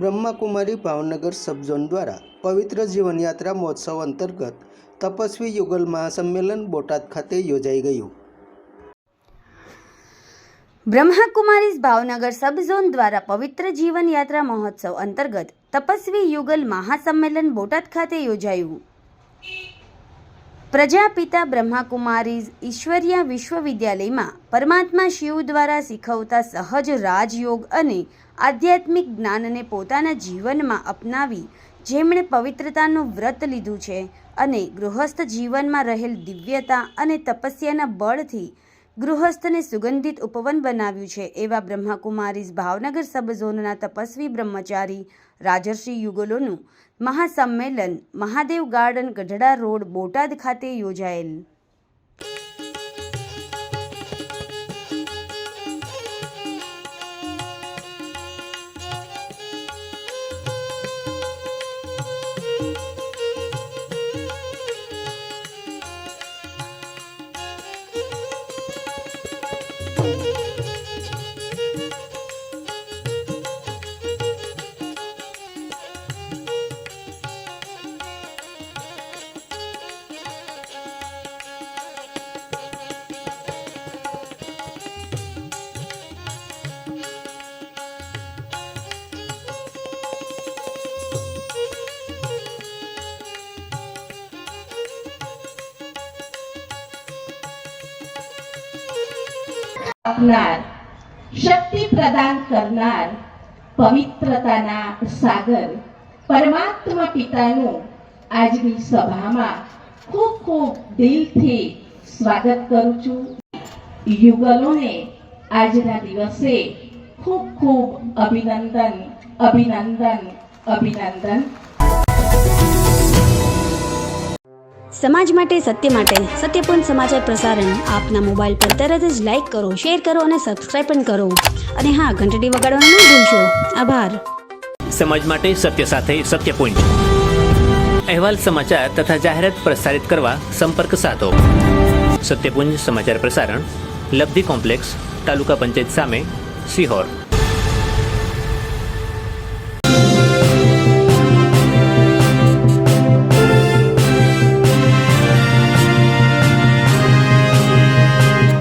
બ્રહ્માકુમારી ભાવનગર સબઝોન દ્વારા પવિત્ર જીવનયાત્રા મહોત્સવ અંતર્ગત તપસ્વી યુગલ મહાસંમેલન બોટાદ ખાતે યોજાઈ ગયું। બ્રહ્માકુમારી ભાવનગર સબઝોન દ્વારા પવિત્ર જીવનયાત્રા મહોત્સવ અંતર્ગત તપસ્વી યુગલ મહાસંમેલન બોટાદ ખાતે યોજાયું। પ્રજાપિતા બ્રહ્માકુમારી ઈશ્વરીય વિશ્વવિદ્યાલયમાં પરમાત્મા શિવ દ્વારા શીખવતા સહજ રાજયોગ અને આધ્યાત્મિક જ્ઞાનને પોતાના જીવનમાં અપનાવી જેમણે પવિત્રતાનું વ્રત લીધું છે અને ગૃહસ્થ જીવનમાં રહેલ દિવ્યતા અને તપસ્યાના બળથી ગૃહસ્થને સુગંધિત ઉપવન બનાવ્યું છે એવા બ્રહ્માકુમારી ભાવનગર સબઝોનના તપસ્વી બ્રહ્મચારી રાજર્ષિ યુગલોનું મહાસંમેલન મહાદેવ ગાર્ડન ગઢડા રોડ બોટાદ ખાતે યોજાયેલ। આપનાર શક્તિ પ્રદાન કરનાર પવિત્રતાના સાગર પરમાત્મા પિતાનું આજની સભામાં ખૂબ ખૂબ દિલથી સ્વાગત કરું છું। યુગલોને આજના દિવસે ખૂબ ખૂબ અભિનંદન અભિનંદન અભિનંદન। સમાજ માટે સત્યપૂર્ણ સમાચાર પ્રસારણ આપના મોબાઈલ પર તરત જ લાઈક કરો, શેર કરો અને સબસ્ક્રાઇબ પણ કરો અને હા, ઘંટડી વગાડવાનું ન ભૂલશો। આભાર। સમાજ માટે સત્ય સાથે સત્યપૂર્ણ અહેવાલ, સમાચાર તથા જાહેરાત પ્રસારિત કરવા સંપર્ક સાધો। સત્યપુંજ સમાચાર પ્રસારણ, લબ્ધિ કોમ્પ્લેક્સ, તાલુકા પંચાયત સામે, સિહોર।